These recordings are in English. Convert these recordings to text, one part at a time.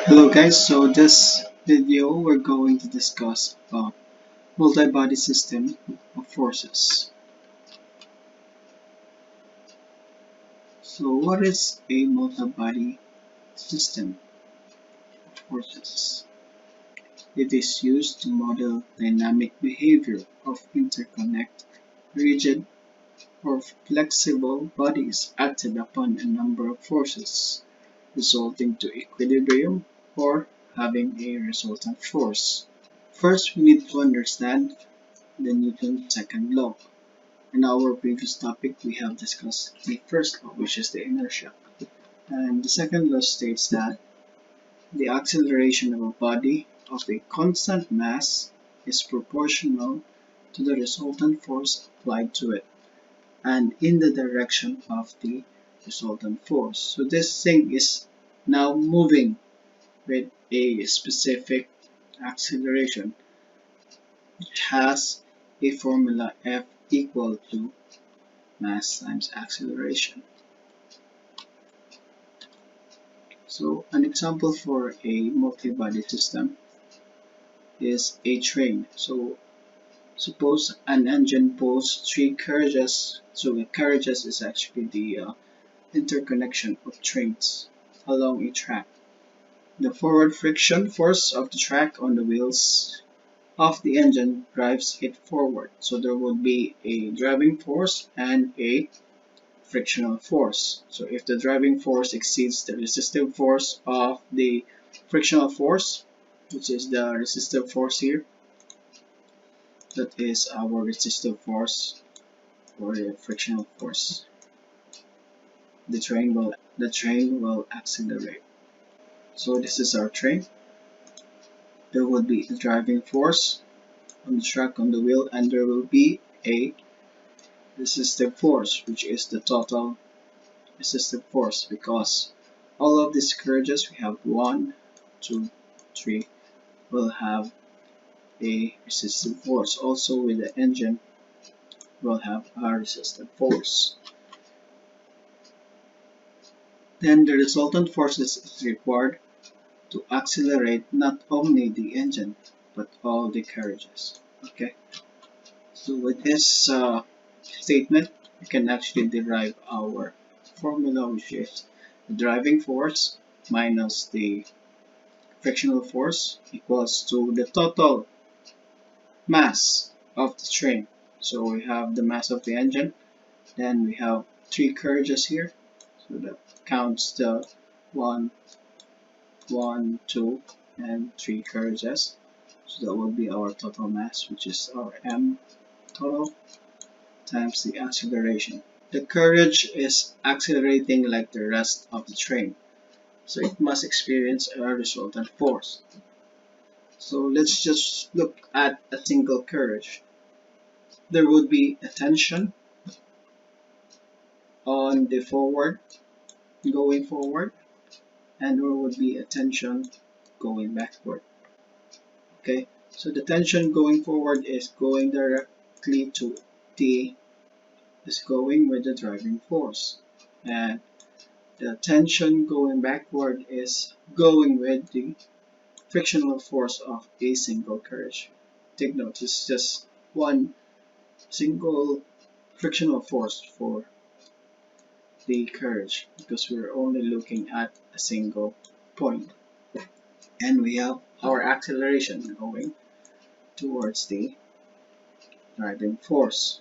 Hello guys, so this video we're going to discuss about multi-body system of forces. So what is a multi-body system of forces? It is used to model dynamic behavior of interconnect, rigid or flexible bodies acted upon a number of forces, resulting to equilibrium or having a resultant force. First, we need to understand the Newton's second law. In our previous topic, we have discussed the first law, which is the inertia. And the second law states that the acceleration of a body of a constant mass is proportional to the resultant force applied to it and in the direction of the resultant force. So this thing is now moving with a specific acceleration, which has a formula F equal to mass times acceleration. So an example for a multi-body system is a train. So suppose an engine pulls three carriages. So the carriages is actually the interconnection of trains along a track. The forward friction force of the track on the wheels of the engine drives it forward. So there will be a driving force and a frictional force. So if the driving force exceeds the resistive force of the frictional force, which is the resistive force here, that is our resistive force or the frictional force, the train will accelerate. So this is our train. There will be a driving force on the track on the wheel, and there will be a resistive force, which is the total resistive force, because all of these carriages, we have 1, 2, 3, will have a resistive force. Also with the engine, will have a resistive force. Then the resultant forces is required to accelerate not only the engine but all the carriages. Okay, so with this statement, we can actually derive our formula, which is the driving force minus the frictional force equals to the total mass of the train. So we have the mass of the engine, then we have three carriages here, so that counts the 1, 1, 2, and 3 carriages. So that will be our total mass, which is our m total times the acceleration. The carriage is accelerating like the rest of the train, so it must experience a resultant force. So let's just look at a single carriage. There would be a tension on the going forward, and there would be a tension going backward. Okay, so the tension going forward is going directly to T, is going with the driving force, and the tension going backward is going with the frictional force of a single carriage. Take note, it's just one single frictional force for the carriage because we're only looking at a single point. And we have our acceleration going towards the driving force.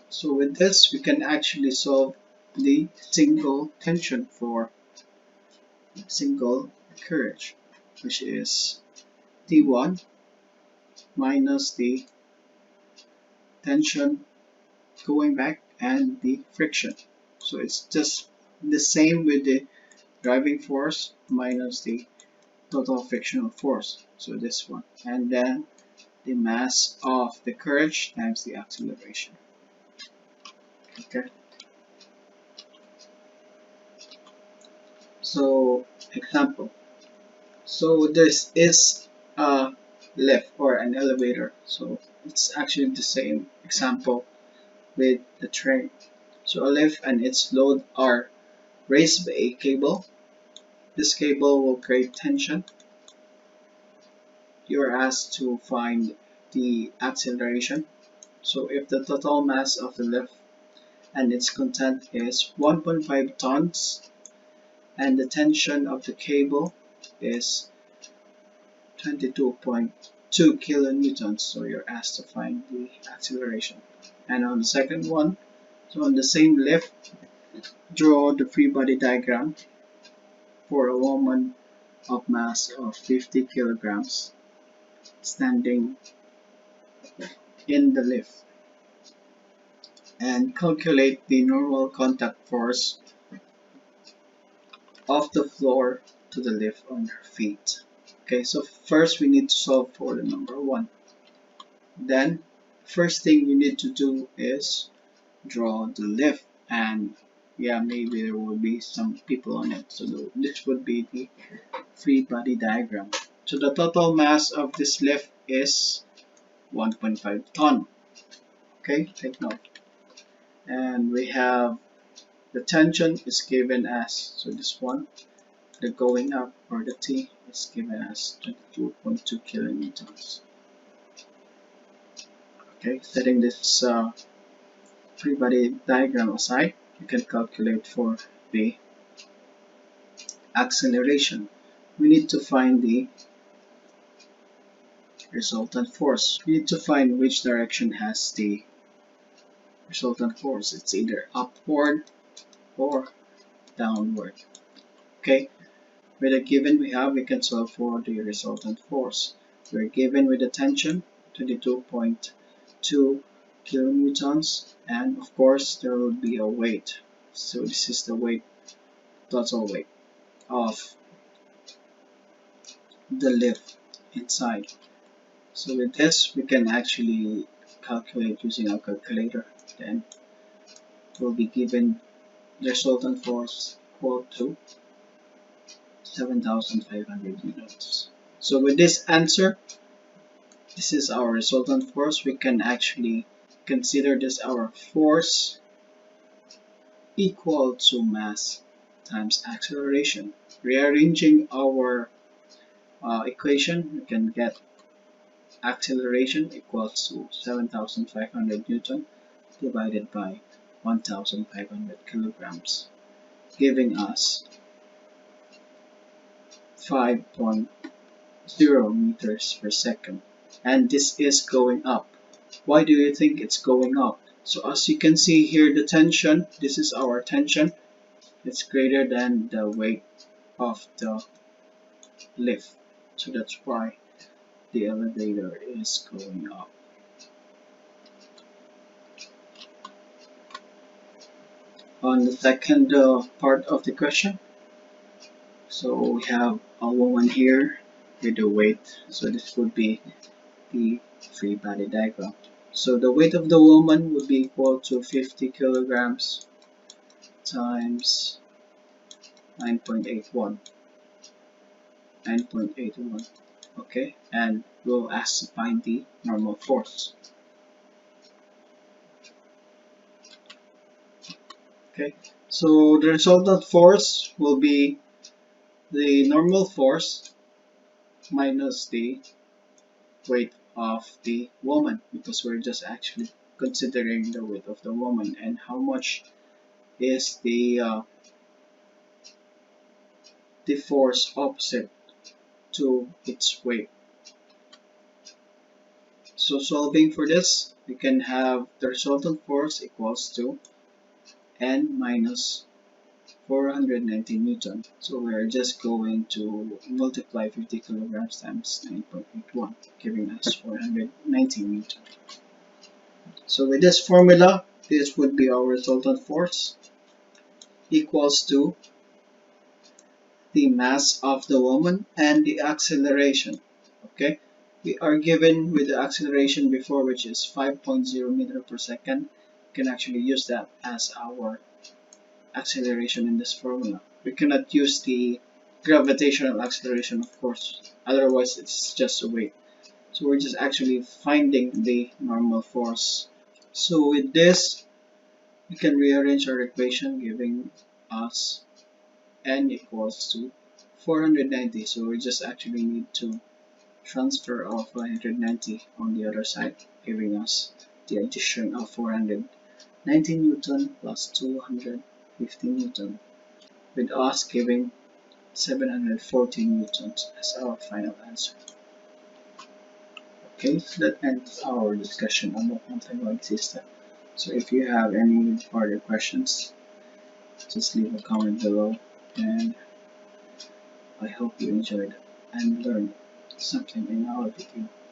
So with this, we can actually solve the single tension for single carriage, which is T1 minus the tension going back and the friction. So it's just the same with the driving force minus the total frictional force. So this one. And then the mass of the carriage times the acceleration. Okay. So example. So this is a lift or an elevator. So it's actually the same example with the train. So a lift and its load are raised by a cable this cable will create tension. You're asked to find the acceleration. So if the total mass of the lift and its content is 1.5 tons and the tension of the cable is 22.2 kilonewtons, so you're asked to find the acceleration. And on the second one, so on the same lift, draw the free body diagram for a woman of mass of 50 kilograms standing in the lift and calculate the normal contact force of the floor to the lift on her feet. Okay, so first we need to solve for the number 1. Then, first thing you need to do is draw the lift, and yeah, maybe there will be some people on it. So this would be the free body diagram. So the total mass of this lift is 1.5 ton. Okay, take note. And we have the tension is given as, so this one, the going up or the T is given as 22.2 kilonewtons. Okay, setting this free body diagram aside, you can calculate for the acceleration. We need to find the resultant force. We need to find which direction has the resultant force. It's either upward or downward. Okay, with the given we have, we can solve for the resultant force. We're given with the tension 22.2 kilonewtons, and of course there will be a weight. So this is the weight, total weight of the lift inside. So with this we can actually calculate using our calculator. Then we'll be given the resultant force equal to 7,500 newtons. So with this answer, this is our resultant force. We can actually consider this our force equal to mass times acceleration. Rearranging our equation, we can get acceleration equals to 7,500 newton divided by 1,500 kilograms, giving us 5.0 meters per second. And this is going up. Why do you think it's going up? So as you can see here, the tension, this is our tension, it's greater than the weight of the lift. So that's why the elevator is going up. On the second part of the question, so we have a woman here with the weight. So this would be the free body diagram. So the weight of the woman would be equal to 50 kilograms times 9.81. Okay, and we'll ask to find the normal force. Okay, so the resultant force will be the normal force minus the weight of the woman, because we're just actually considering the weight of the woman and how much is the force opposite to its weight. So solving for this, we can have the resultant force equals to N minus 490 Newton. So we're just going to multiply 50 kilograms times 9.81, giving us 490 Newton. So with this formula, this would be our resultant force equals to the mass of the woman and the acceleration. Okay, we are given with the acceleration before, which is 5.0 meter per second. We can actually use that as our acceleration in this formula. We cannot use the gravitational acceleration, of course, otherwise it's just a weight. So we're just actually finding the normal force. So with this, we can rearrange our equation, giving us N equals to 490, so we just actually need to transfer of 190 on the other side, giving us the addition of 490 Newton plus 250 Newton, with us giving 740 Newtons as our final answer. Okay, so that ends our discussion on the anti-load system. So if you have any further questions, just leave a comment below, and I hope you enjoyed and learned something in our video.